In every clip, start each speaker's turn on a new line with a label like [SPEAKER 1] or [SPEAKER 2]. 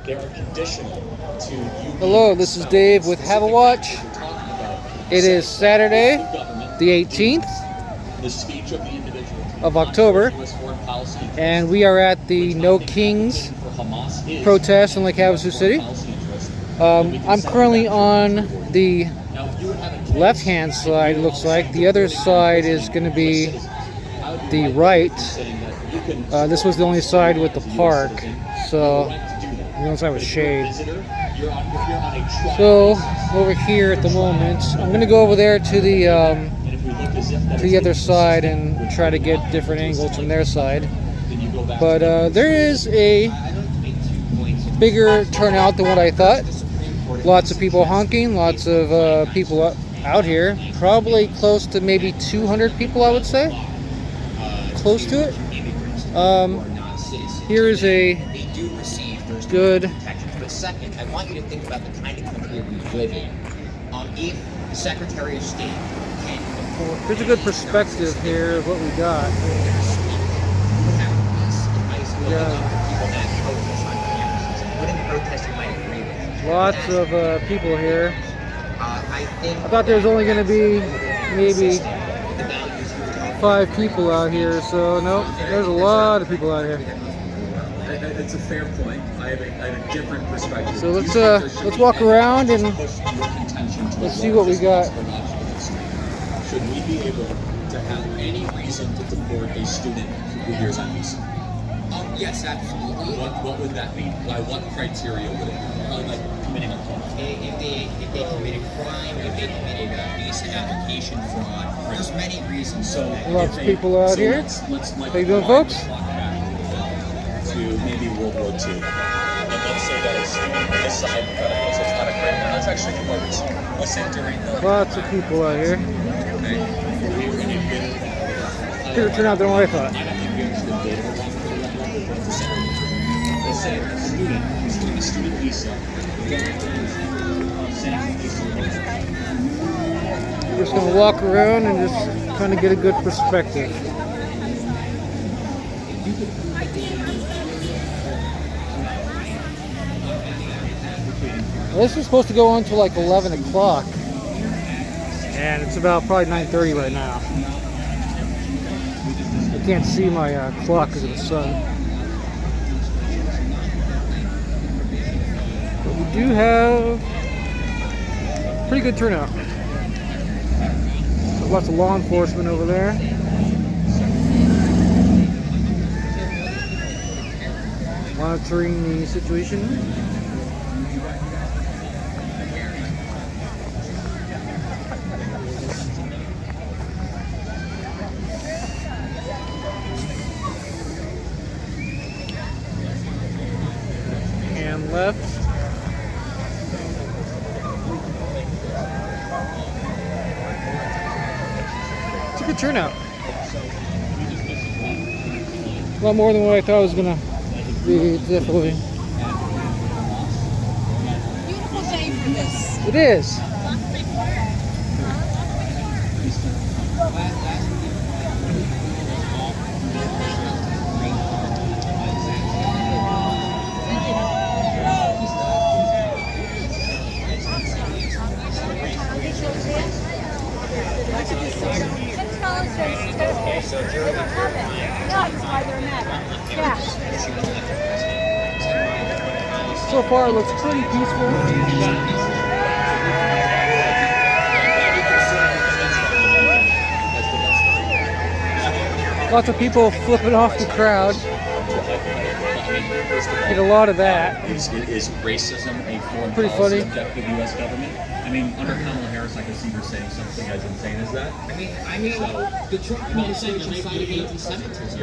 [SPEAKER 1] they are conditional to you.
[SPEAKER 2] Hello, this is Dave with Havasu. It is Saturday, the 18th of October, and we are at the No Kings protest in Lake Havasu City. I'm currently on the left-hand side, it looks like. The other side is going to be the right. This was the only side with the park, so the only side was shade. So over here at the moment, I'm going to go over there to the other side and try to get different angles from their side. But there is a bigger turnout than what I thought. Lots of people honking, lots of people out here. Probably close to maybe 200 people, I would say. Close to it. Here is a good.
[SPEAKER 3] But second, I want you to think about the kind of country we live in. If the Secretary of State can afford...
[SPEAKER 2] Here's a good perspective here of what we got. Lots of people here. I thought there was only going to be maybe 5 people out here, so no, there's a lot of people out here.
[SPEAKER 1] It's a fair point. I have a different perspective.
[SPEAKER 2] So let's walk around and let's see what we got.
[SPEAKER 1] Should we be able to have any reason to deport a student who hears on visa?
[SPEAKER 3] Yes, absolutely.
[SPEAKER 1] What would that mean? By what criteria would it be? Probably like committing a crime.
[SPEAKER 3] If they committed a crime, if they committed a visa application fraud, there's many reasons.
[SPEAKER 1] So
[SPEAKER 2] lots of people out here. How you doing, folks?
[SPEAKER 1] To maybe World War II. And let's say that a student this side so it's not a crime. And that's actually quite recent. Let's say during the...
[SPEAKER 2] Lots of people out here.
[SPEAKER 1] Okay.
[SPEAKER 2] Bigger turnout than what I thought.
[SPEAKER 1] I don't think we understood data. Let's say a student who's doing a student visa.
[SPEAKER 2] We're just going to walk around and just kind of get a good perspective. This is supposed to go on until like 11 o'clock, and it's about probably 9:30 right now. I can't see my clock because of the sun. But we do have pretty good turnout. There's lots of law enforcement over there. Monitoring the situation. And left. It's a good turnout. A lot more than what I thought it was gonna be, definitely.
[SPEAKER 4] Beautiful day for this.
[SPEAKER 2] It is. So far, it looks pretty peaceful. Lots of people flipping off the crowd. Get a lot of that.
[SPEAKER 1] Is racism a foreign
[SPEAKER 2] Pretty
[SPEAKER 1] policy
[SPEAKER 2] funny.
[SPEAKER 1] objective of the U.S. government? I mean, under Kamala Harris, I can see her saying something as insane as that.
[SPEAKER 3] I mean, the Trump administration cited anti-Semitism.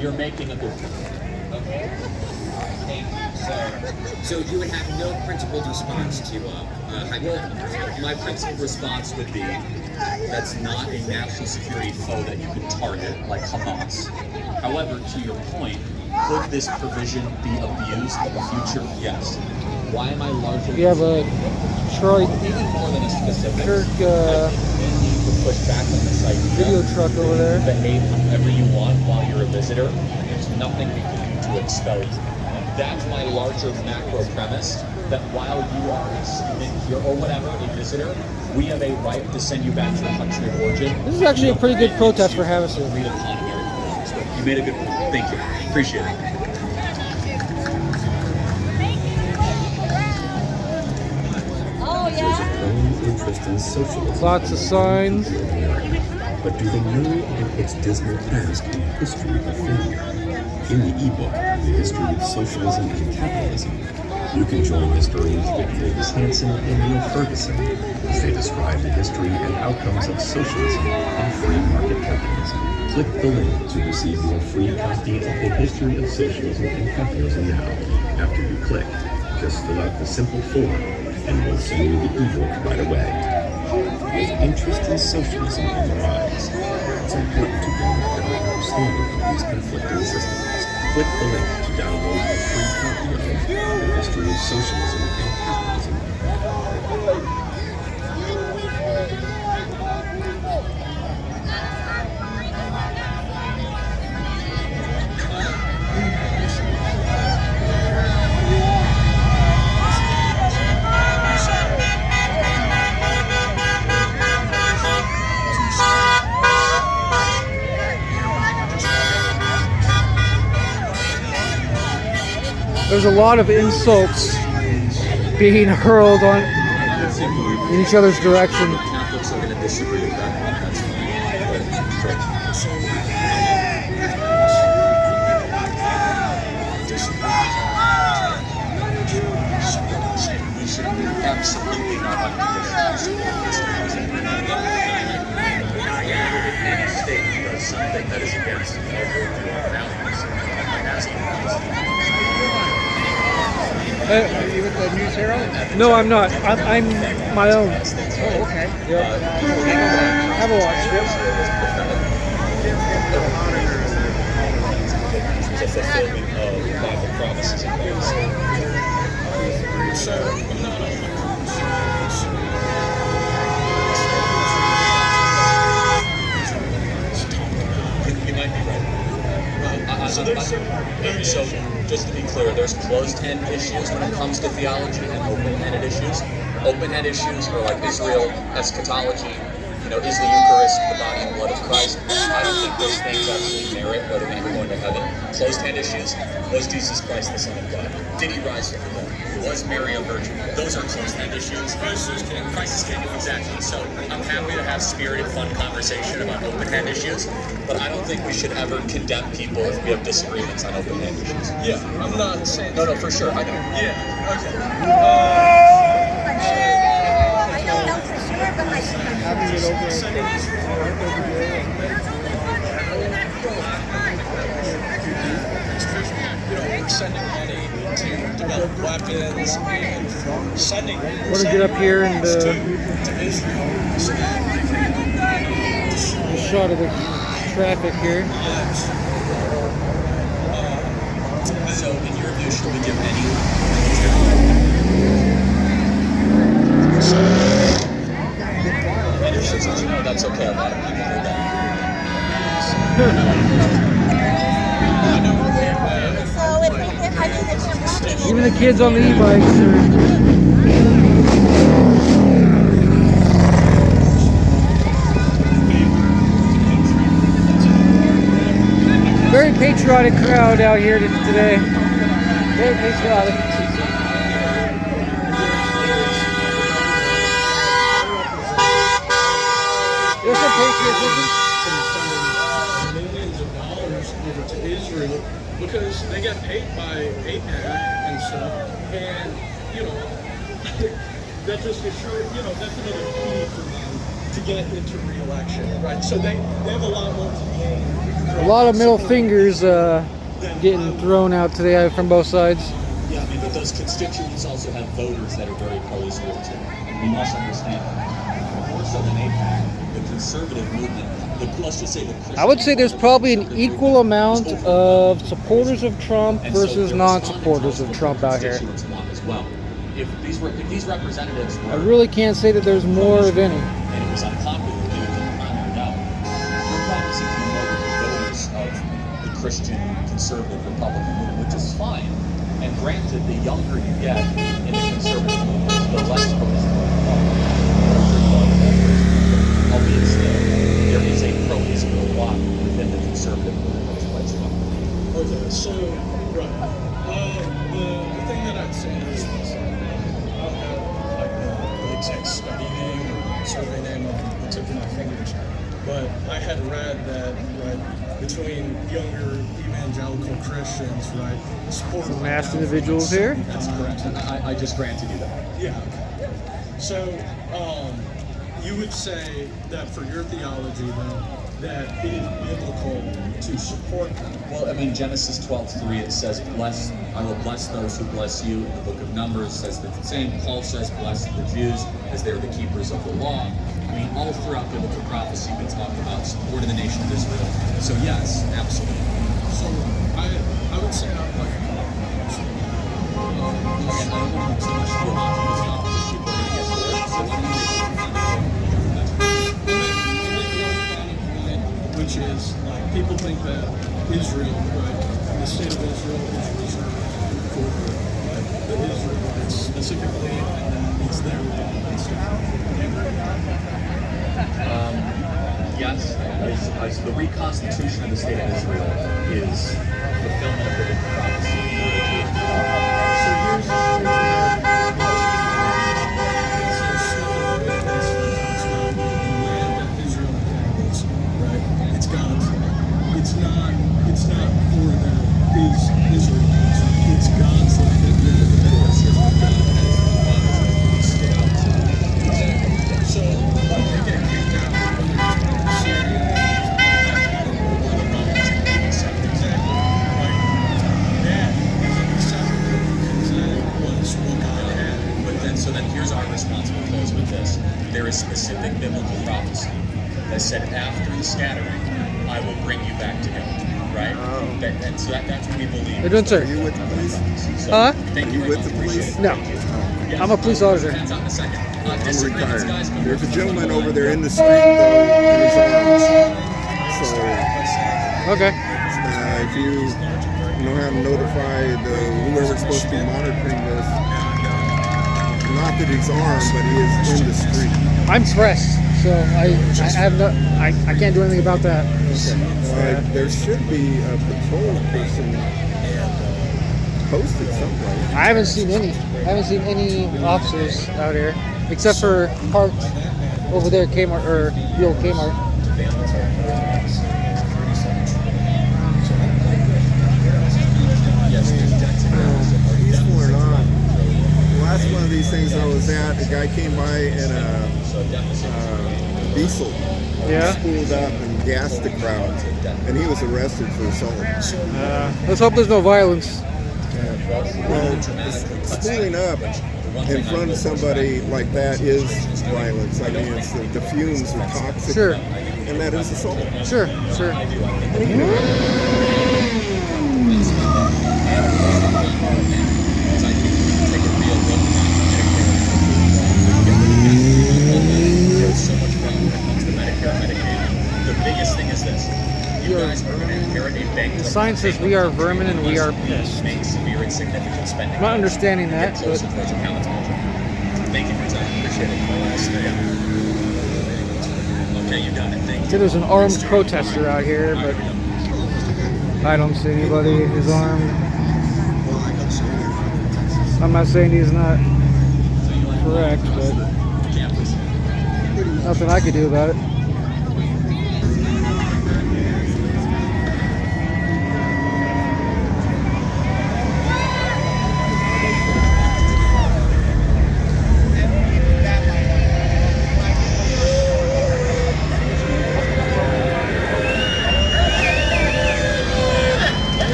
[SPEAKER 1] You're making a good point.
[SPEAKER 3] Okay. So you would have no principled response to hypotheticals.
[SPEAKER 1] My principal response would be that's not a national security foe that you can target like Hamas. However, to your point, could this provision be abused in the future? Yes. Why am I largely...
[SPEAKER 2] You have a Detroit
[SPEAKER 1] even more than a specific...
[SPEAKER 2] Kirk
[SPEAKER 1] push back on this idea.
[SPEAKER 2] video truck over there.
[SPEAKER 1] Behave however you want while you're a visitor. There's nothing we can do to expel you. that's my larger macro premise, that while you are a student here or whatever, a visitor, we have a right to send you back to your country of origin.
[SPEAKER 2] This is actually a pretty good protest for Havasu.
[SPEAKER 1] Read upon American. You made a good point. Thank you. Appreciate it.
[SPEAKER 4] Oh,
[SPEAKER 5] There's a
[SPEAKER 4] yeah?
[SPEAKER 5] growing interest in socialism.
[SPEAKER 2] Lots of signs.
[SPEAKER 5] But do they know about its dismal past and history of failure? In the ebook, The History of Socialism and Capitalism, you can join historians Davis Hansen and Neil Ferguson as they describe the history and outcomes of socialism and free market capitalism. Click the link to receive your free copy of The History of Socialism and Capitalism now. After you click, just fill out the simple form and we'll send you the ebook right away. With interest in socialism on the rise, it's important to gain a better understanding of these conflicting systems. Click the link to download a free copy of The History of Socialism and Capitalism.
[SPEAKER 2] There's a lot of insults being hurled on in each other's direction.
[SPEAKER 1] Catholics are going to disagree with that. That's we should absolutely not unconditionally any state does something that is against our values.
[SPEAKER 6] Are you with the News Herald?
[SPEAKER 2] No, I'm not. I'm my own.
[SPEAKER 6] Oh, okay.
[SPEAKER 2] Yeah. Have a watch.
[SPEAKER 1] It's a fulfillment of Bible promises and ways. So I'm not you might be right. So just to be clear, there's closed-end issues when it comes to theology and open-ended issues. Open-ended issues are like Israel, eschatology, is the Eucharist the body and blood of Christ? I don't think those things actually merit whether we were going to heaven. Closed-end issues, was Jesus Christ the Son of God? Did he rise from the dead? Was Mary a virgin? Those are closed-end issues. Christ is king. Christ is king, exactly. So I'm happy to have spirited, fun conversation about open-end issues, but I don't think we should ever condemn people if we have disagreements on open-end issues.
[SPEAKER 6] Yeah, I'm not saying.
[SPEAKER 1] No, for sure, I know.
[SPEAKER 6] Yeah, okay.
[SPEAKER 4] I don't know for sure, but my
[SPEAKER 6] Having it over we're sending money to develop weapons and sending.
[SPEAKER 2] We're gonna get up here and
[SPEAKER 6] to Israel.
[SPEAKER 2] a shot of the traffic here.
[SPEAKER 1] So in your view, should we give any? That's okay. A lot of people do that.
[SPEAKER 4] So if we get, I mean, it's your
[SPEAKER 2] Even the kids on the e-bikes are very patriotic crowd out here today. Very patriotic. There's some patriotism.
[SPEAKER 6] Millions of dollars over to Israel because they get paid by APAC and stuff, and that just assures, that's another key for them to get into re-election, right? So they have a lot more to gain.
[SPEAKER 2] A lot of middle fingers getting thrown out today from both sides.
[SPEAKER 1] Yeah, I mean, but those constituents also have voters that are very pro-Israel too. And we must understand that. More so than AIPAC, the conservative movement, let's just say the Christian,
[SPEAKER 2] I would say there's probably an equal amount of supporters of Trump versus non-supporters of Trump out here.
[SPEAKER 1] As well. If these representatives were,
[SPEAKER 2] I really can't say that there's more of any.
[SPEAKER 1] and it was unpopular, they would be honored out. You're promising to be more than the voters of the Christian conservative Republican movement, which is fine. And granted, the younger you get in the conservative movement, the less pro-Israel you are. The older you are, the more pro-Israel you are. Albeit still, there is a pro-Israel bloc within the conservative movement that is quite strong.
[SPEAKER 6] Okay, so, right. The thing that I'd say is this. I don't have like the exact study name or survey name on the tip of my fingers, but I had read that, right, between younger evangelical Christians, right, support
[SPEAKER 2] Some masked individuals here.
[SPEAKER 1] That's correct. And I just granted you that.
[SPEAKER 6] Yeah. So, you would say that for your theology, though, that it is biblical to support them.
[SPEAKER 1] Well, I mean, Genesis 12:3, it says, I will bless those who bless you. In the book of Numbers says the same. Paul says, bless the Jews as they're the keepers of the law. I mean, all throughout biblical prophecy, we talk about supporting the nation of Israel. So yes, absolutely.
[SPEAKER 6] So, I would say I'm like,
[SPEAKER 1] Again, I don't want to too much theological stuff because people are going to get bored. So why don't you
[SPEAKER 6] which is like people think that Israel, right, the state of Israel is reserved for the Israel that's specifically, and then it's their
[SPEAKER 1] Yes, as the reconstitution of the state of Israel is fulfillment of biblical prophecy.
[SPEAKER 6] So here's land that Israel inhabits, right? It's God's land. It's not for them, is Israel. It's God's land that they're given to us. So, like, they get kicked out when they're from Syria. Exactly. Like, that isn't acceptable because that was what God had.
[SPEAKER 1] But then here's our response. We'll close with this. There is specific biblical prophecy that said after the scattering, I will bring you back to him. Right? And so that's what we believe.
[SPEAKER 2] How you doing, sir?
[SPEAKER 7] Are you with the police?
[SPEAKER 1] So,
[SPEAKER 2] Huh?
[SPEAKER 1] Thank you
[SPEAKER 7] Are you
[SPEAKER 1] very
[SPEAKER 7] with
[SPEAKER 1] much.
[SPEAKER 7] the police?
[SPEAKER 1] Appreciate it.
[SPEAKER 2] No.
[SPEAKER 1] Thank you. Yes.
[SPEAKER 2] I'm a police officer.
[SPEAKER 1] Hands out in a second.
[SPEAKER 7] I'm
[SPEAKER 1] Disagreements,
[SPEAKER 7] retired.
[SPEAKER 1] guys, but
[SPEAKER 7] There's a
[SPEAKER 1] we're-
[SPEAKER 7] gentleman over there in the street, though, in his arms. So,
[SPEAKER 2] Okay.
[SPEAKER 7] if you know how to notify whoever's supposed to be monitoring this, not that he's armed, but he is in the street.
[SPEAKER 2] I'm pressed, so I have no, I can't do anything about that.
[SPEAKER 7] There should be a patrol person posted someplace.
[SPEAKER 2] I haven't seen any. I haven't seen any officers out here, except for parked over there, Kmart or the old Kmart.
[SPEAKER 7] Peaceful or not, the last one of these things I was at, a guy came by in a diesel,
[SPEAKER 2] Yeah.
[SPEAKER 7] spooled up and gassed the crowd, and he was arrested for assault.
[SPEAKER 2] Let's hope there's no violence.
[SPEAKER 7] Well, spooling up in front of somebody like that is violence. I mean, it's the fumes are toxic,
[SPEAKER 2] Sure.
[SPEAKER 7] and that is assault.
[SPEAKER 2] Sure.
[SPEAKER 1] So much fun when it comes to Medicare and Medicaid. The biggest thing is this. You guys are going to inherit a bank.
[SPEAKER 2] The sign says we are vermin and we are pissed.
[SPEAKER 1] Make severe and significant spending.
[SPEAKER 2] I'm not understanding that,
[SPEAKER 1] Get closer
[SPEAKER 2] but
[SPEAKER 1] towards accountability. Thank you for your time. Appreciate it. Okay, you got it. Thank you.
[SPEAKER 2] there's an armed protester out here, but I don't see anybody who's armed. I'm not saying he's not correct, but nothing I could do about it.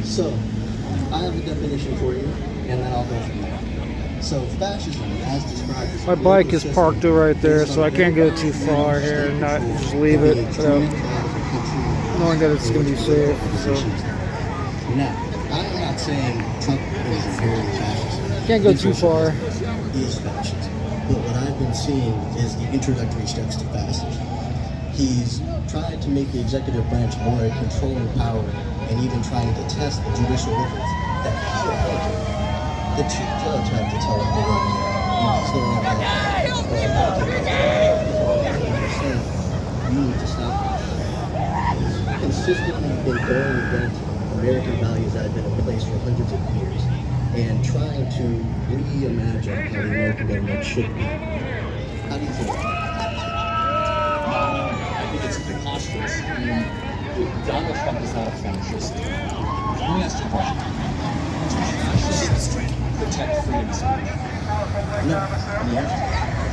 [SPEAKER 8] So, I have a definition for you, and then I'll go from there. So, fascism, as described, is
[SPEAKER 2] My bike is parked right there, so I can't go too far here and not just leave it without knowing that it's going to be safe. So
[SPEAKER 8] Now, I'm not saying Trump is very fascist.
[SPEAKER 2] can't go too far.
[SPEAKER 8] He is fascist. But what I've been seeing is the introductory steps to fascism. He's tried to make the executive branch more a controlling power and even trying to test the judicial organs that he appointed. The chief judge had to tell him to run. You need to stop this. Consistently been going against American values that have been in place for hundreds of years and trying to reimagine how the American government should be. How do you think?
[SPEAKER 1] I think it's preposterous. I mean, Donald Trump is not a fascist. Let me ask you a question. Do fascists protect freedom of speech?
[SPEAKER 8] No.
[SPEAKER 1] Yeah.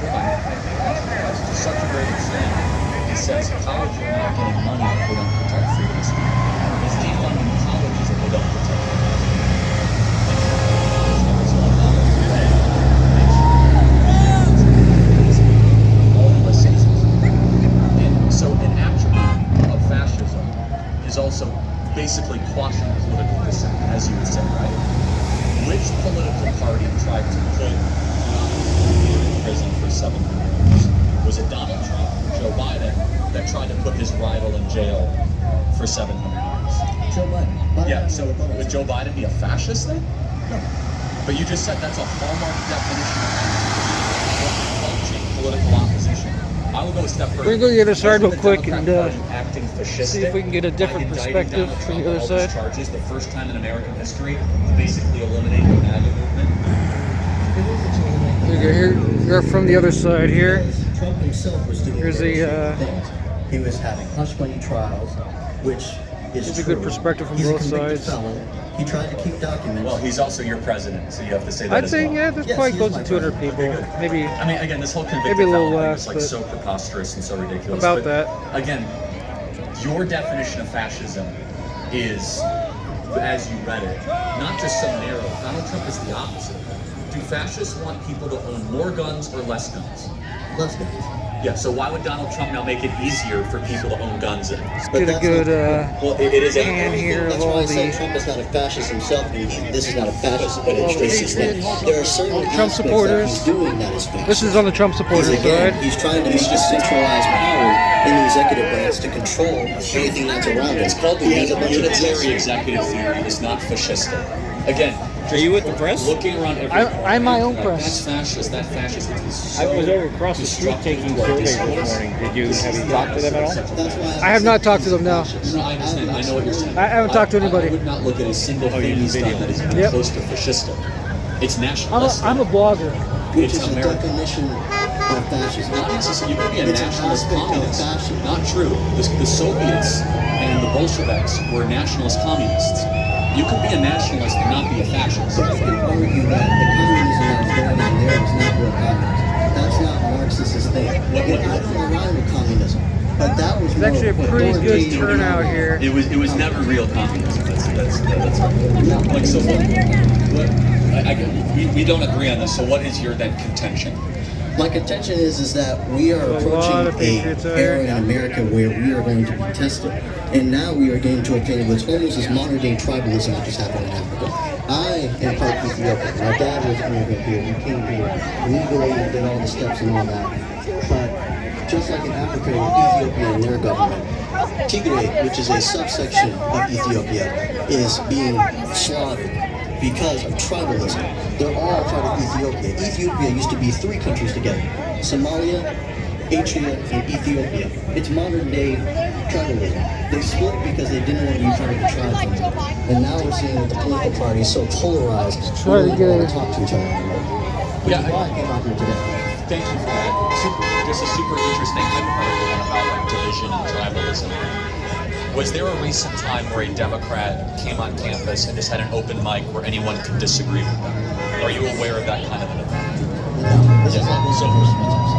[SPEAKER 1] That's just such a great example. He says colleges are not getting money if they don't protect freedom of speech. It's defunding colleges if they don't protect freedom of speech. And so an attribute of fascism is also basically quashing political dissent, as you would say, right? Which political party tried to put in prison for 700 years? Was it Donald Trump or Joe Biden that tried to put his rival in jail for 700 years?
[SPEAKER 8] Joe Biden.
[SPEAKER 1] Yeah, so would Joe Biden be a fascist then? No. But you just said that's a hallmark definition of fascism, political opposition. I will go a step further.
[SPEAKER 2] We're going to go to the other side real
[SPEAKER 1] Wasn't the
[SPEAKER 2] quick and
[SPEAKER 1] Democrat Party acting fascistic
[SPEAKER 2] see if we can get a different
[SPEAKER 1] by indicting
[SPEAKER 2] perspective
[SPEAKER 1] Donald
[SPEAKER 2] from
[SPEAKER 1] Trump
[SPEAKER 2] the other
[SPEAKER 1] on all these
[SPEAKER 2] side.
[SPEAKER 1] charges, the first time in American history to basically eliminate the MAGA movement.
[SPEAKER 2] Here, you're from the other side here.
[SPEAKER 8] Trump himself was doing
[SPEAKER 2] Here's
[SPEAKER 8] very
[SPEAKER 2] a,
[SPEAKER 8] stupid things. He was having hush money trials, which is
[SPEAKER 2] It's a
[SPEAKER 8] true.
[SPEAKER 2] good perspective from
[SPEAKER 8] He's
[SPEAKER 2] both
[SPEAKER 8] a convicted
[SPEAKER 2] sides.
[SPEAKER 8] felon. He tried to keep documents.
[SPEAKER 1] Well, he's also your president, so you have to say that
[SPEAKER 2] I'd
[SPEAKER 1] as
[SPEAKER 2] say,
[SPEAKER 1] well.
[SPEAKER 2] yeah, there's
[SPEAKER 8] Yes,
[SPEAKER 2] probably
[SPEAKER 8] he
[SPEAKER 2] close
[SPEAKER 8] is
[SPEAKER 2] to
[SPEAKER 8] my
[SPEAKER 2] 200
[SPEAKER 8] president.
[SPEAKER 2] people.
[SPEAKER 1] Okay, good.
[SPEAKER 2] Maybe.
[SPEAKER 1] I mean, again, this whole convicted
[SPEAKER 2] Maybe a little
[SPEAKER 1] felon thing
[SPEAKER 2] less,
[SPEAKER 1] is like
[SPEAKER 2] but
[SPEAKER 1] so preposterous and so ridiculous.
[SPEAKER 2] about
[SPEAKER 1] But
[SPEAKER 2] that.
[SPEAKER 1] Again, your definition of fascism is, as you read it, not just so narrow. Donald Trump is the opposite. Do fascists want people to own more guns or less guns?
[SPEAKER 8] Less guns.
[SPEAKER 1] Yeah, so why would Donald Trump now make it easier for people to own guns then?
[SPEAKER 2] Let's
[SPEAKER 8] But
[SPEAKER 2] get a
[SPEAKER 8] that's
[SPEAKER 2] good
[SPEAKER 1] Well, it is a
[SPEAKER 2] pan here of
[SPEAKER 8] That's why
[SPEAKER 2] all
[SPEAKER 8] I said
[SPEAKER 2] the
[SPEAKER 8] Trump is not a fascist himself, and this is not a fascist, but
[SPEAKER 2] All
[SPEAKER 8] it's
[SPEAKER 2] the
[SPEAKER 8] racist.
[SPEAKER 2] patriots,
[SPEAKER 8] There are certain
[SPEAKER 2] all the Trump
[SPEAKER 8] aspects
[SPEAKER 2] supporters.
[SPEAKER 8] that he's doing that is fascist.
[SPEAKER 2] This is on the Trump supporters
[SPEAKER 8] Again,
[SPEAKER 2] side.
[SPEAKER 8] he's trying to make decentralized power in the executive branch to control everything that's around him.
[SPEAKER 1] It's called the
[SPEAKER 8] He has a bunch of
[SPEAKER 1] unitary executive theory. It's not fascistic. Again,
[SPEAKER 9] Are you with the press?
[SPEAKER 1] looking around everywhere.
[SPEAKER 2] I'm my own
[SPEAKER 1] That's
[SPEAKER 2] press.
[SPEAKER 1] fascist. That fascist.
[SPEAKER 9] I was over across the street taking surveys this morning. Have you talked to them at all?
[SPEAKER 8] That's why
[SPEAKER 2] I have not talked to them now.
[SPEAKER 1] No, I understand. I know what you're saying.
[SPEAKER 2] I haven't talked to anybody.
[SPEAKER 1] I would not look at a single thing
[SPEAKER 9] you
[SPEAKER 1] he's
[SPEAKER 9] video.
[SPEAKER 1] done that is even
[SPEAKER 2] Yep.
[SPEAKER 1] close to fascistic. It's
[SPEAKER 2] I'm
[SPEAKER 1] nationalistic.
[SPEAKER 2] a blogger.
[SPEAKER 8] which
[SPEAKER 1] It's
[SPEAKER 8] is the
[SPEAKER 1] American.
[SPEAKER 8] definition of fascism.
[SPEAKER 1] Not necessarily. You could be a
[SPEAKER 8] It's an
[SPEAKER 1] nationalist
[SPEAKER 8] aspect of
[SPEAKER 1] communist.
[SPEAKER 8] fascism.
[SPEAKER 1] Not true. The Soviets and the Bolsheviks were nationalist communists. You could be a nationalist and not be a fascist.
[SPEAKER 8] But you can argue that the communism that's going on there is not real communism. That's not Marxist's thing. It had been around with communism, but that was
[SPEAKER 2] It's actually a pretty good turnout here.
[SPEAKER 1] It was never real communism. That's like so. We don't agree on this. So what is your then contention?
[SPEAKER 8] My contention is that we are
[SPEAKER 2] A lot
[SPEAKER 8] approaching
[SPEAKER 2] of patriots out
[SPEAKER 8] a era
[SPEAKER 2] here.
[SPEAKER 8] in America where we are going to be tested, and now we are getting to a thing what's almost this modern day tribalism that just happened in Africa. I am part Ethiopian. My dad was an immigrant here. We came here legally and did all the steps and all that. But just like in Africa, Ethiopia and their government, Tigray, which is a subsection of Ethiopia, is being slaughtered because of tribalism. They're all part of Ethiopia. Ethiopia used to be 3 countries together: Somalia, Eritrea, and Ethiopia. It's modern day tribalism. They split because they didn't want to be part of the tribes anymore. And now we're seeing that the political party is so polarized,
[SPEAKER 2] try to
[SPEAKER 8] we don't
[SPEAKER 2] get
[SPEAKER 8] want
[SPEAKER 2] it.
[SPEAKER 8] to talk to each other anymore. Which is why I came out here today.
[SPEAKER 1] Thank you for that. Just a super interesting hypothetical one about like division and tribalism. Was there a recent time where a Democrat came on campus and just had an open mic where anyone could disagree with them? Are you aware of that kind of an event?
[SPEAKER 8] No, this is like one of the first meetings.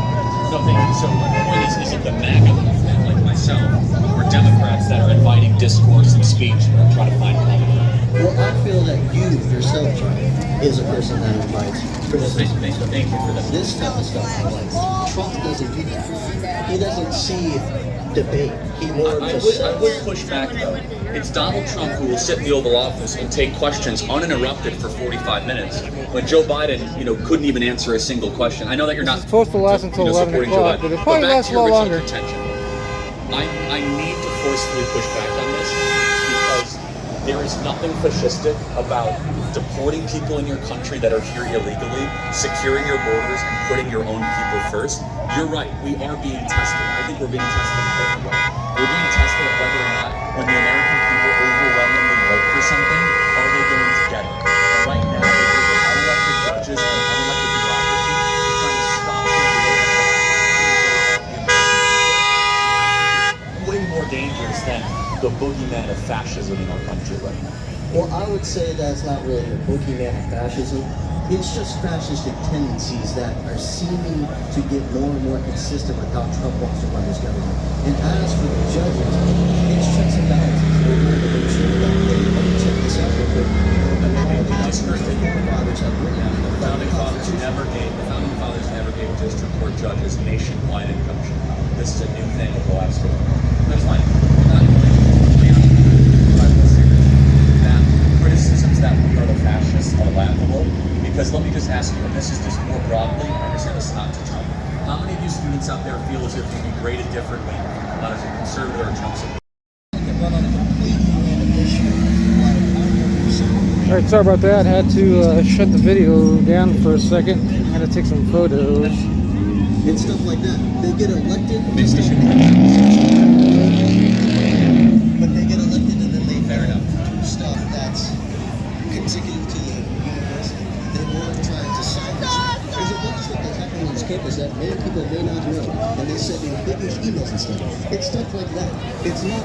[SPEAKER 1] No, thank you. So the point is it the MAGA movement, like myself, or Democrats that are inviting discourse and speech that try to find common ground?
[SPEAKER 8] Well, I feel that you yourself, John, is a person that invites criticism.
[SPEAKER 1] Thank you for that.
[SPEAKER 8] This type of stuff I like. Trump doesn't do that. He doesn't see debate. He more
[SPEAKER 1] I
[SPEAKER 8] just
[SPEAKER 1] would push back though. It's Donald Trump who will sit in the Oval Office and take questions uninterrupted for 45 minutes, when Joe Biden, couldn't even answer a single question. I know that you're not
[SPEAKER 2] It's supposed to last until 11
[SPEAKER 1] supporting Joe
[SPEAKER 2] o'clock,
[SPEAKER 1] Biden,
[SPEAKER 2] but it probably
[SPEAKER 1] back
[SPEAKER 2] lasts
[SPEAKER 1] to
[SPEAKER 2] a
[SPEAKER 1] your
[SPEAKER 2] lot
[SPEAKER 1] original
[SPEAKER 2] longer.
[SPEAKER 1] contention. I need to forcefully push back on this because there is nothing fascistic about deporting people in your country that are here illegally, securing your borders, and putting your own people first. You're right, we are being tested. I think we're being tested in a different way. We're being tested at whether or not, when the American people overwhelmingly vote for something, are they going to get it? And right now, because of unelected judges and unelected bureaucracy, we're trying to stop the real way more dangerous than the boogeyman of fascism in our country right now.
[SPEAKER 8] Well, I would say that's not really a boogeyman of fascism. It's just fascistic tendencies that are seeming to get more and more consistent with how Trump wants to run his government. And as for the judges, it's checks and balances. We're going to make sure that they check this out real quick.
[SPEAKER 1] The founding fathers never gave district court judges nationwide injunction. This is a new thing of the last 50 years. That's fine. That criticisms that we are the fascists are laughable, because let me just ask you, and this is just more broadly, I understand this is not to Trump. How many of you students out there feel as if you'd be graded differently if you come out as a conservative or a Trump supporter?
[SPEAKER 2] Alright, sorry about that. Had to shut the video down for a second. Had to take some photos.
[SPEAKER 8] And stuff like that. They get elected. But they get elected and then they do stuff that's consecutive to the university. They were trying to silence. There's a bunch of stuff that's happening on this campus that many people may not know. And they send in big emails and stuff. It's stuff like that. It's not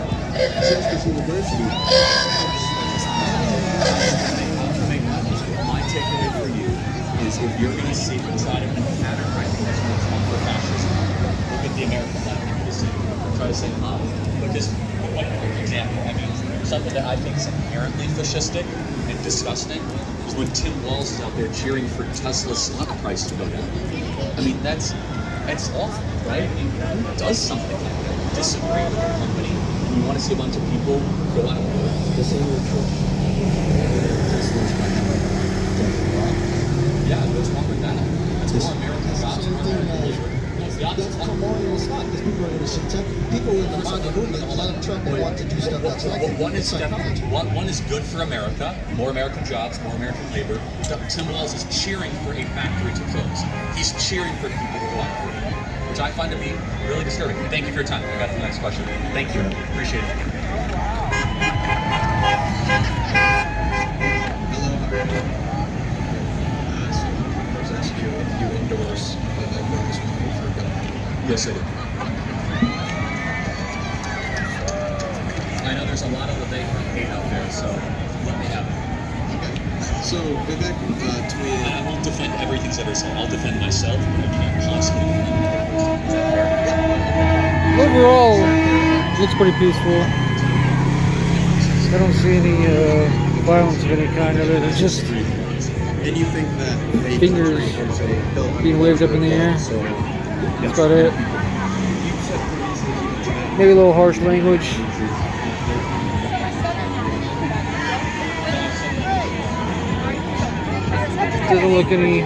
[SPEAKER 8] just this university.
[SPEAKER 1] My takeaway for you is, if you're going to seek and try to pattern recognition of Trump for fascism, look at the American flag and try to say, because, like, for example, I mean, something that I think is inherently fascistic and disgusting is when Tim Walz is out there cheering for Tesla's stock price to go down. I mean, that's awful, right? I mean, who does something like that? You disagree with the company, and you want to see a bunch of people go out of work.
[SPEAKER 8] The same with Trump.
[SPEAKER 1] Yeah, what's wrong with that? That's more American jobs, more American labor.
[SPEAKER 8] That's promoting the stock because people are going to see people in the MAGA movement love Trump and want to do stuff that's like it.
[SPEAKER 1] One is good for America, more American jobs, more American labor. Tim Walz is cheering for a factory to close. He's cheering for people to go out of work, which I find to be really disturbing. Thank you for your time. I got the next question. Thank you. Appreciate it.
[SPEAKER 6] You endorse Biden's money for government?
[SPEAKER 1] Yes, I do. I know there's a lot of debate and hate out there, so let me have it.
[SPEAKER 6] Okay. So Vivek tweeted.
[SPEAKER 1] I won't defend everything he's ever said. I'll defend myself, but I do not possibly defend another person. Is that fair?
[SPEAKER 2] Overall, looks pretty peaceful. I don't see any violence of any kind of it. It's just
[SPEAKER 6] And you think that
[SPEAKER 2] fingers being waved up in the air. That's about it. Maybe a little harsh language. Doesn't look any.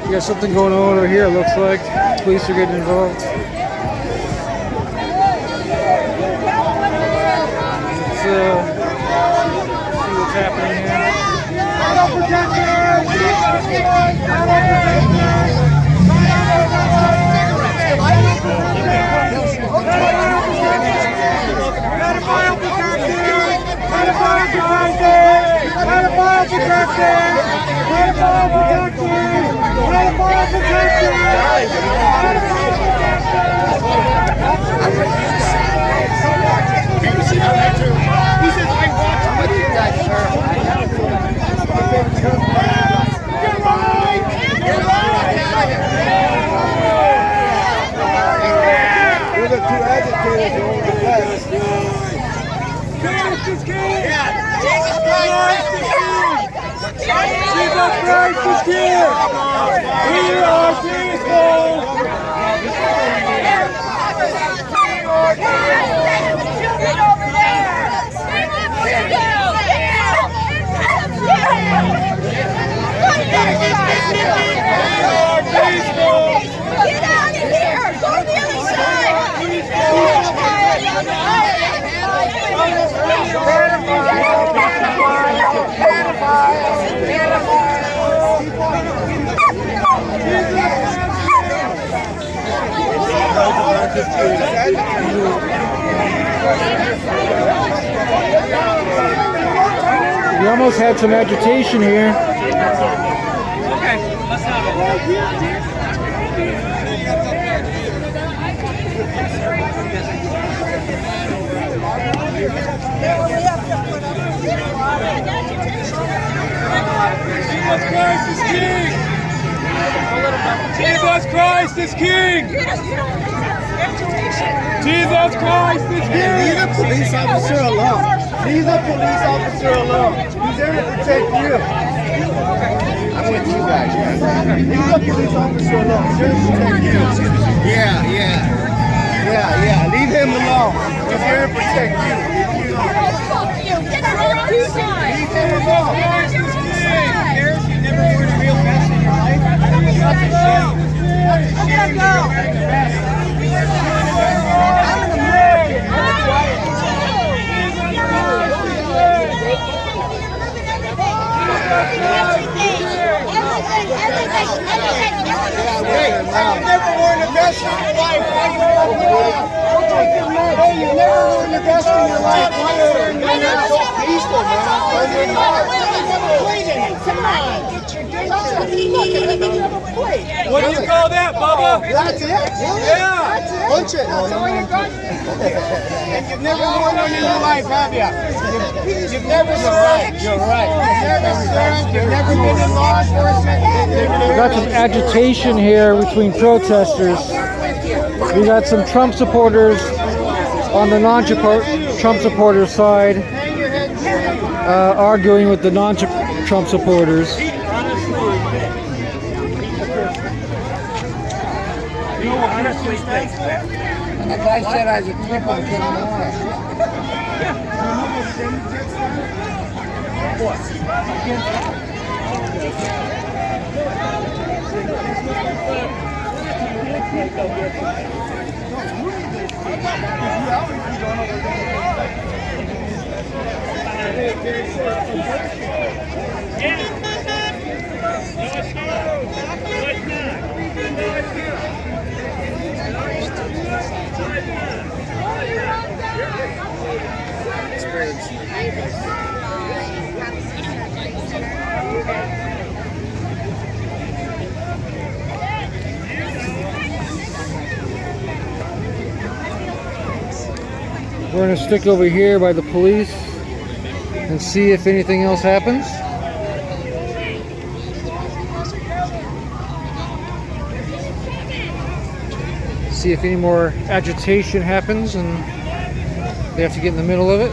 [SPEAKER 2] We got something going on over here, it looks like. Police are getting involved. Let's see what's happening here. We almost had some agitation here.
[SPEAKER 10] Jesus Christ is King! Jesus Christ is King!
[SPEAKER 7] Leave the police officer alone. Leave the police officer alone. He's there to protect you. I'm with you guys. Leave the police officer alone. He's there to protect you. Yeah. Leave him alone. He's here to protect you. Leave him alone. You never worn a real vest in your life? That's a shame. That's a shame. I'm an American. You've never worn a vest in your life. Why are you wearing it now? Hey, you've never worn a vest in your life. Why are you wearing it now? So peaceful, man. Come on.
[SPEAKER 10] What do you call that, Bubba?
[SPEAKER 7] That's it? Yeah. Punch it. That's all you got? And you've never worn one in your life, have you? You've never served. You're right. You've never served. You've never been in law enforcement.
[SPEAKER 2] We got some agitation here between protesters. We got some Trump supporters on the non-Trump supporters side arguing with the non-Trump supporters.
[SPEAKER 7] And the guy said I was a cripple and couldn't
[SPEAKER 2] We're going to stick over here by the police and see if anything else happens. See if any more agitation happens and they have to get in the middle of it.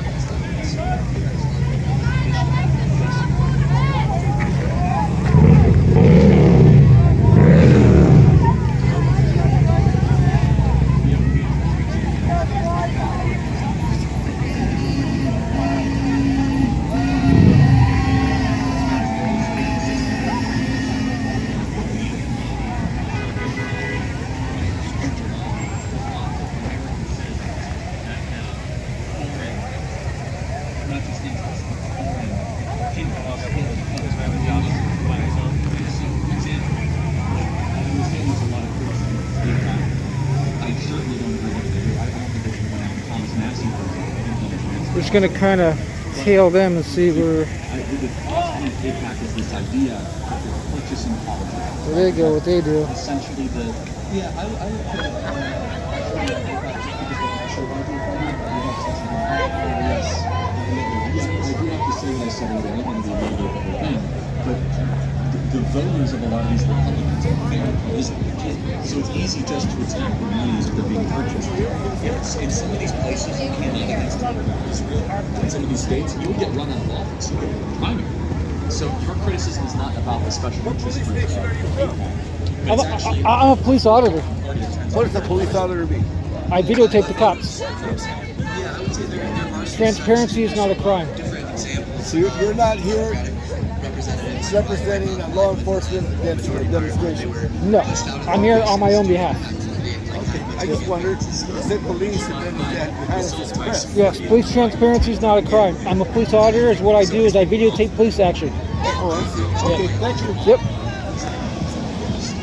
[SPEAKER 2] We're just going to kind of tail them and see where
[SPEAKER 1] think APAC is this idea that they're purchasing politics.
[SPEAKER 2] So there you go, what they do.
[SPEAKER 1] Essentially, I would put it actually want to do farming, but we have such a yes. I do have to say what I said earlier. I don't want to be a negative of the thing, but the voters of a lot of these Republicans are very pro-Israel. So it's easy just to attack the monies that are being purchased. Yes, in some of these places, you can't against Israel. In some of these states, you would get run out of office. You would get primary. So your criticism is not about the special interest groups.
[SPEAKER 2] I'm a police auditor.
[SPEAKER 10] What does the police auditor mean?
[SPEAKER 2] I videotape the cops. Transparency is not a crime.
[SPEAKER 10] So you're not here representing law enforcement against a demonstration?
[SPEAKER 2] No, I'm here on my own behalf.
[SPEAKER 10] Okay, I just wondered, is it police and then that behind us is press?
[SPEAKER 2] Yes, police transparency is not a crime. I'm a police auditor. Is what I do is I videotape police action.
[SPEAKER 10] Oh, I see. Okay, thank you.
[SPEAKER 2] Yep.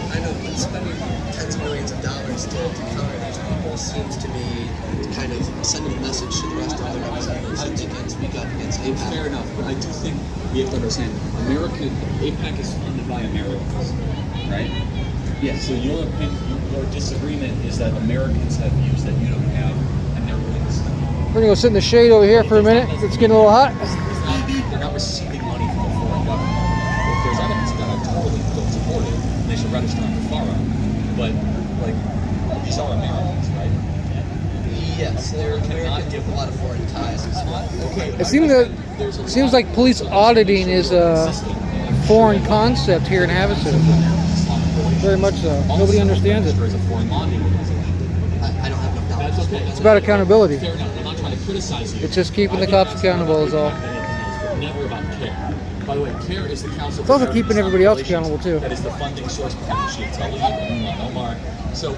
[SPEAKER 11] I know, but spending tens of millions of dollars to counter these people seems to be kind of sending a message to the rest of the representatives that they can speak up against APAC.
[SPEAKER 1] Fair enough, but I do think we have to understand, APAC is funded by Americans, right? Yeah, so your opinion, your disagreement is that Americans have views that you don't have, and they're willing to stop.
[SPEAKER 2] We're gonna go sit in the shade over here for a minute. It's getting a little hot.
[SPEAKER 1] They're not receiving money from the foreign government. If there's evidence of that, I totally don't support it. They should register on the FARA. But, like, these are Americans, right?
[SPEAKER 11] Yes, they're Americans with a lot of foreign ties.
[SPEAKER 2] It seems like police auditing is a foreign concept here in Havasu. Very much so. Nobody understands it.
[SPEAKER 11] I don't have enough knowledge.
[SPEAKER 1] That's okay.
[SPEAKER 2] It's about accountability.
[SPEAKER 1] Fair enough. I'm not trying to criticize you.
[SPEAKER 2] It's just keeping the cops accountable is all.
[SPEAKER 1] Never about CARE. By the way, CARE is the Council.
[SPEAKER 2] It's also keeping everybody else accountable too.
[SPEAKER 1] That is the funding source behind Sheikh Talib, Omar. So,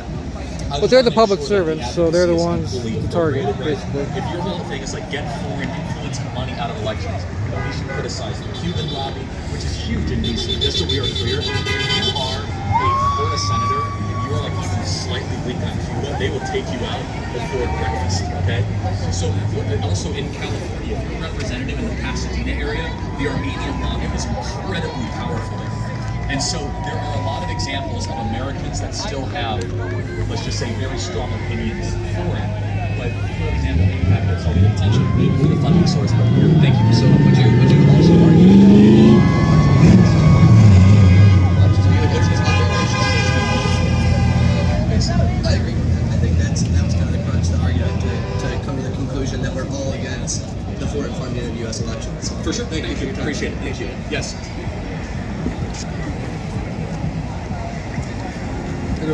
[SPEAKER 2] But they're the public servants, so they're the ones to target, basically.
[SPEAKER 1] If your whole thing is like get foreign influence and money out of elections, nobody should criticize the Cuban lobby, which is huge in DC. Just so we are clear, if you are a Florida senator and you are like even slightly weak on Cuba, they will take you out before breakfast. Okay. So also in California, if you're a representative in the Pasadena area, the Armenian lobby is incredibly powerful. And so there are a lot of examples of Americans that still have, let's just say, very strong opinions for it. But for example, APAC gets all the attention, maybe for the funding source. But thank you. So would you also argue?
[SPEAKER 11] I agree with that. I think that was kind of the crunch, the argument to come to the conclusion that we're all against the foreign funding of U.S. elections.
[SPEAKER 1] For sure. Thank you. Appreciate it. Thank you. Yes.
[SPEAKER 12] Hi,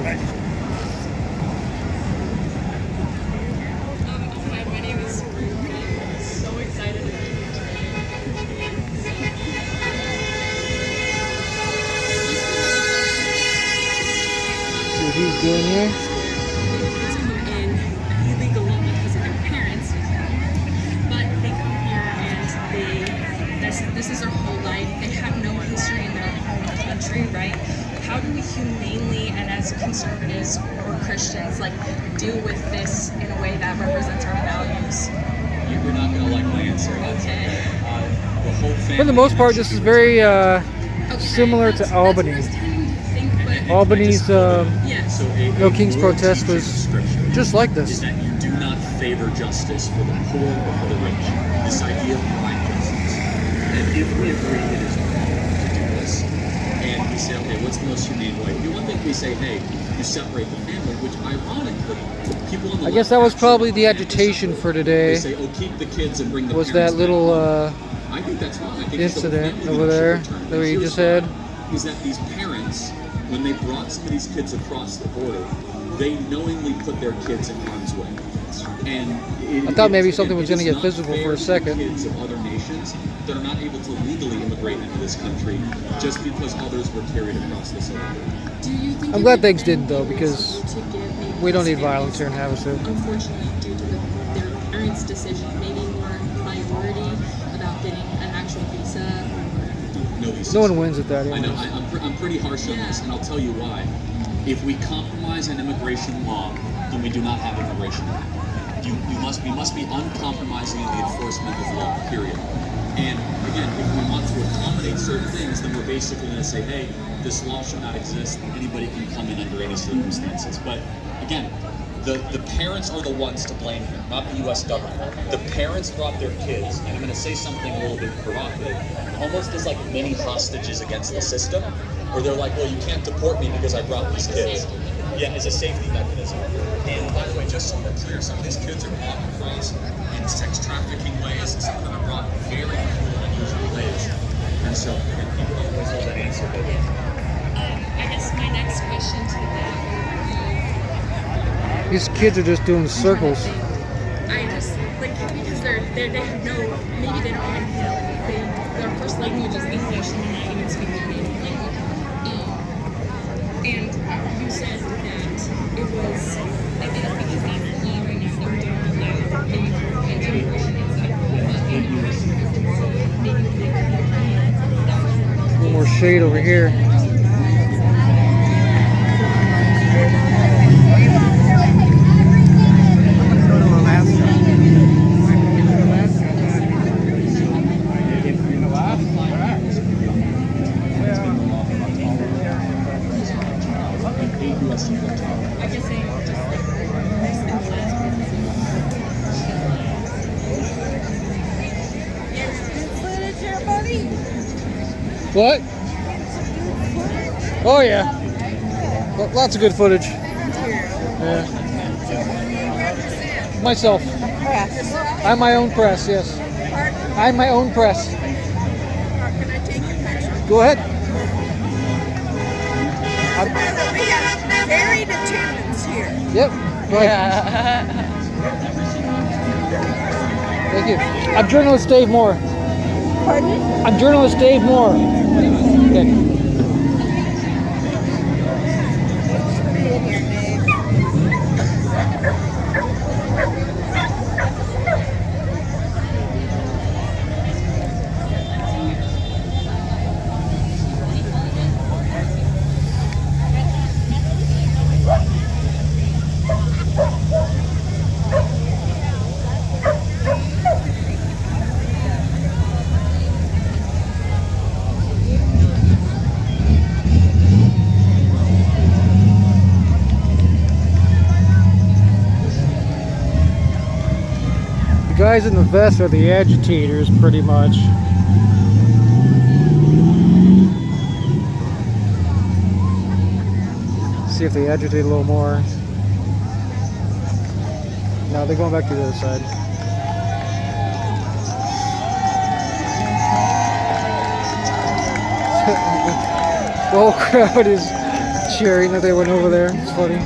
[SPEAKER 12] my name is Ruth. I'm so excited to be here today.
[SPEAKER 2] See what he's doing here.
[SPEAKER 12] Kids come in illegally because of their parents, but they come here and this is their whole life. They have no history in their home country, right? How do we humanely and as conservatives or Christians deal with this in a way that represents our values?
[SPEAKER 1] You're not going to like my answer.
[SPEAKER 12] Okay.
[SPEAKER 1] The whole family.
[SPEAKER 2] For the most part, this is very similar to Albany. Albany's No King's protest was just like this.
[SPEAKER 1] Is that you do not favor justice for the poor or for the rich. This idea of blind justice. And if we agree it is wrong to do this, and we say, okay, what's the most humane way? The one thing we say, hey, you separate the family, which ironically, people on the
[SPEAKER 2] I guess that was probably the agitation for today.
[SPEAKER 1] They say, oh, keep the kids and bring the
[SPEAKER 2] was that little
[SPEAKER 1] I think that's wrong. I think
[SPEAKER 2] incident over there that we just had.
[SPEAKER 1] Is that these parents, when they brought some of these kids across the border, they knowingly put their kids in harm's way. And
[SPEAKER 2] I thought maybe something was going to get physical for a second.
[SPEAKER 1] Kids of other nations that are not able to legally immigrate into this country just because others were carried across the border.
[SPEAKER 2] I'm glad things didn't though, because we don't need violence here in Havasu.
[SPEAKER 12] Unfortunately, due to their parents' decision, maybe more priority about getting an actual visa.
[SPEAKER 2] No one wins at that.
[SPEAKER 1] I know. I'm pretty harsh on this, and I'll tell you why. If we compromise on immigration law, then we do not have immigration law. we must be uncompromising in the enforcement of law, period. And again, if we want to accommodate certain things, then we're basically going to say, hey, this law should not exist. Anybody can come in under any circumstances. But again, the parents are the ones to blame here, not the U.S. government. The parents brought their kids, and I'm going to say something a little bit provocative, almost as like mini hostages against the system, where they're like, well, you can't deport me because I brought these kids. Yeah, as a safety mechanism. And by the way, just so we're clear, some of these kids are brought across in sex trafficking ways, and some of them are brought in very cruel and unusual ways. And so, I'll always hold that answer. But
[SPEAKER 12] I guess my next question to that would be,
[SPEAKER 2] These kids are just doing circles.
[SPEAKER 12] I just like because they have no, maybe they don't even know their first language is English and they're not even speaking their native language. And you said that it was like they don't think it's not law right now. They don't allow integration inside. Maybe they could.
[SPEAKER 2] A little more shade over here. What? Oh yeah. Lots of good footage. Yeah. Myself. I'm my own press, yes. I'm my own press.
[SPEAKER 4] Can I take your picture?
[SPEAKER 2] Go ahead.
[SPEAKER 4] We have varied attendance here.
[SPEAKER 2] Yep. Go ahead. Thank you. I'm journalist Dave Moore.
[SPEAKER 4] Pardon?
[SPEAKER 2] I'm journalist Dave Moore. Okay. The guys in the vest are the agitators, pretty much. See if they agitate a little more. No, they're going back to the other side. The whole crowd is cheering that they went over there. It's funny.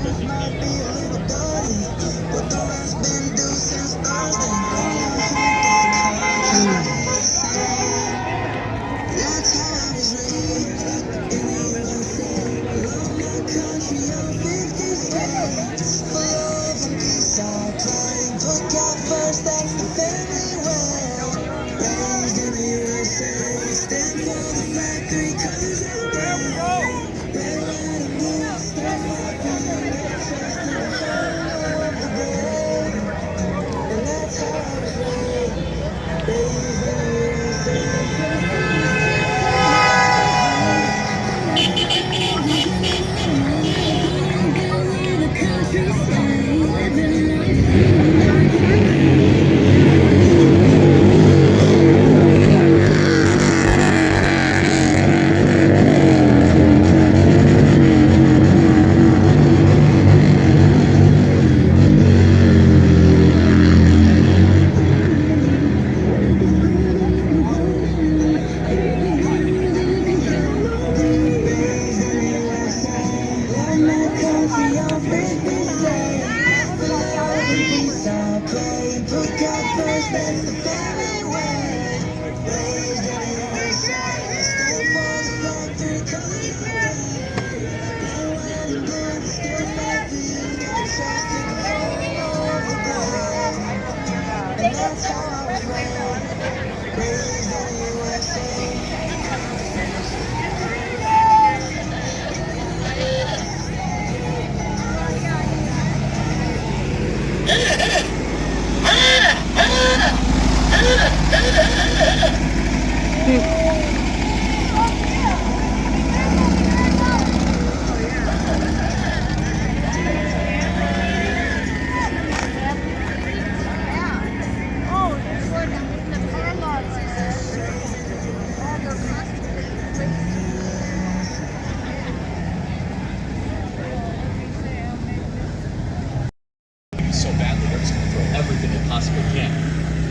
[SPEAKER 1] things so badly, they're just going to throw everything they possibly can.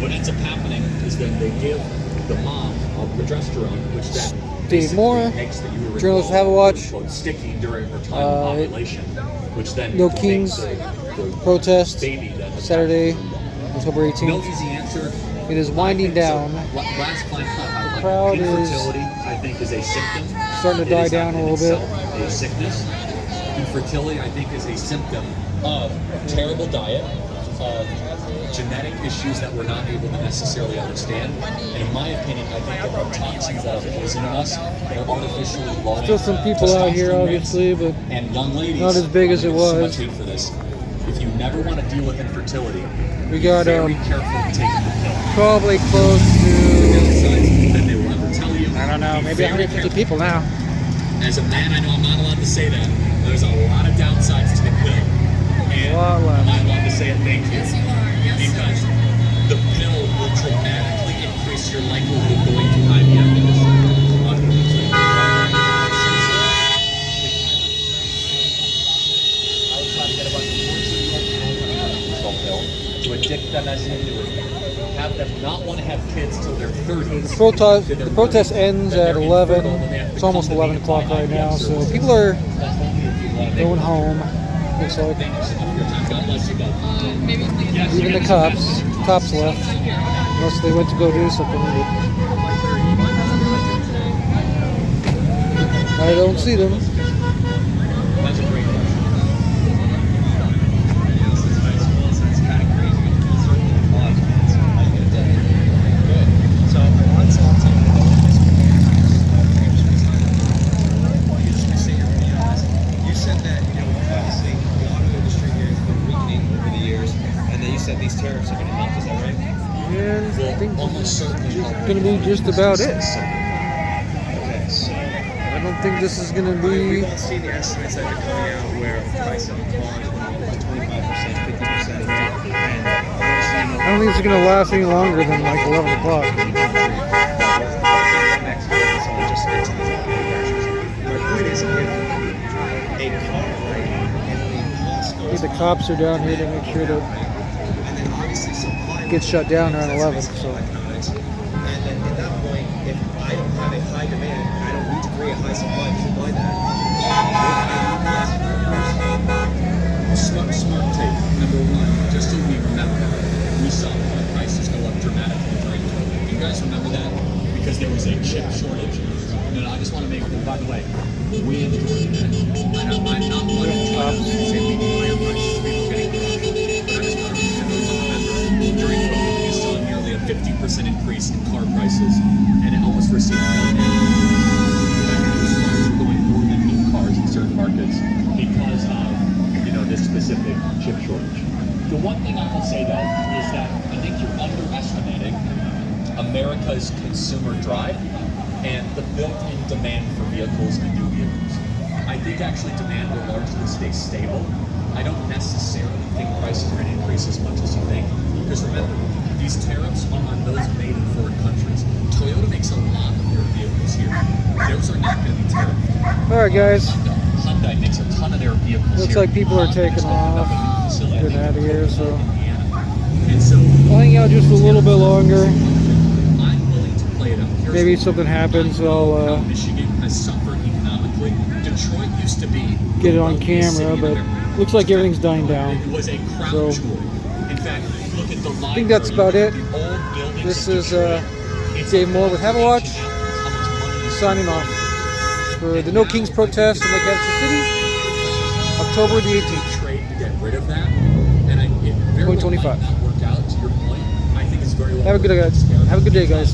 [SPEAKER 1] What ends up happening is then they give the mom progesterone, which then
[SPEAKER 2] Dave Moore,
[SPEAKER 1] makes the uterine
[SPEAKER 2] journalist
[SPEAKER 1] wall,
[SPEAKER 2] Havasu,
[SPEAKER 1] quote, sticky during her time of ovulation, which then
[SPEAKER 2] No
[SPEAKER 1] makes
[SPEAKER 2] Kings
[SPEAKER 1] the
[SPEAKER 2] protest
[SPEAKER 1] baby then
[SPEAKER 2] Saturday, October
[SPEAKER 1] no
[SPEAKER 2] 18th.
[SPEAKER 1] easy answer.
[SPEAKER 2] It is winding down.
[SPEAKER 1] Last point,
[SPEAKER 2] The crowd is
[SPEAKER 1] infertility, I think, is a symptom.
[SPEAKER 2] starting to die
[SPEAKER 1] It is
[SPEAKER 2] down
[SPEAKER 1] not
[SPEAKER 2] a
[SPEAKER 1] in
[SPEAKER 2] little bit.
[SPEAKER 1] itself a sickness. Infertility, I think, is a symptom of terrible diet, of genetic issues that we're not able to necessarily understand. And in my opinion, I think there are toxins that are poisoning us that are artificially low.
[SPEAKER 2] Still some people out here, obviously, but
[SPEAKER 1] and young ladies,
[SPEAKER 2] not as big as it
[SPEAKER 1] so
[SPEAKER 2] was.
[SPEAKER 1] much hate for this. If you never want to deal with infertility,
[SPEAKER 2] We got
[SPEAKER 1] be very careful taking the pill.
[SPEAKER 2] probably close to,
[SPEAKER 1] That they will ever tell you.
[SPEAKER 2] I don't know,
[SPEAKER 1] Be
[SPEAKER 2] maybe
[SPEAKER 1] very
[SPEAKER 2] 150
[SPEAKER 1] careful.
[SPEAKER 2] people now.
[SPEAKER 1] As a man, I know I'm not allowed to say that. There's a lot of downsides to the pill. And I'm not allowed to say it, thank you.
[SPEAKER 12] Yes, you are. Yes, you
[SPEAKER 1] Because
[SPEAKER 12] are.
[SPEAKER 1] the pill will dramatically increase your likelihood of going to IVF. I would try to get a bunch of 14-year-olds pill to addict them as an individual. Have them not want to have kids till they're 30s.
[SPEAKER 2] The protest ends at 11. It's almost 11 o'clock right now, so people are going home. Looks like. Even the cops left. Unless they went to go do something. But I don't see them.
[SPEAKER 1] That's a great question.
[SPEAKER 11] You said that, obviously the auto industry here has been weakening over the years, and then you said these tariffs are going to help. Is that right?
[SPEAKER 2] And I think
[SPEAKER 1] almost certainly
[SPEAKER 2] it's going to be just about it.
[SPEAKER 11] Okay, so
[SPEAKER 2] I don't think this is going to
[SPEAKER 11] we've
[SPEAKER 2] be.
[SPEAKER 11] all seen the estimates that are coming out where the price of a car is going to go 25%, 50%, right? And obviously,
[SPEAKER 2] I don't think it's going to last any longer than like 11 o'clock. The cops are down here to make sure that it gets shut down around 11. So.
[SPEAKER 11] And then at that point, if I don't have a high demand, I don't need to create a high supply to supply that.
[SPEAKER 1] Smart take. Number one, just so we remember, we saw car prices go up dramatically during COVID. Do you guys remember that? Because there was a chip shortage. No, I just want to make, by the way, we enjoyed that. I'm not one to try to say we need higher prices. People getting crushed. But I just want to remember, during COVID, we saw nearly a 50% increase in car prices, and it almost received no name. Cars were going more than new cars in certain markets because of, this specific chip shortage. The one thing I will say though is that I think you're underestimating America's consumer drive and the built-in demand for vehicles and new vehicles. I think actually demand will largely stay stable. I don't necessarily think prices are going to increase as much as you think. Because remember, these tariffs are on those made in foreign countries. Toyota makes a lot of their vehicles here. Those are not going to be tariffed.
[SPEAKER 2] Alright guys.
[SPEAKER 1] Hyundai makes a ton of their vehicles
[SPEAKER 2] Looks
[SPEAKER 1] here.
[SPEAKER 2] like people are taking off. Getting out of here, so
[SPEAKER 1] And so
[SPEAKER 2] I'll hang out just a little bit longer.
[SPEAKER 1] I'm willing to play it out.
[SPEAKER 2] Maybe something happens, I'll
[SPEAKER 1] Michigan has suffered economically. Detroit used to be
[SPEAKER 2] get it on camera, but looks like everything's dying down.
[SPEAKER 1] It was a crown
[SPEAKER 2] So
[SPEAKER 1] jewel. In fact, if you look at the
[SPEAKER 2] I think that's about it. This is Dave Moore with Havasu signing off for the No Kings protest in Havasu City, October the 18th,
[SPEAKER 1] trade to get rid of that, and it very
[SPEAKER 2] 2025.
[SPEAKER 1] well might not work out. To your point, I think it's very well
[SPEAKER 2] Have a good day, guys.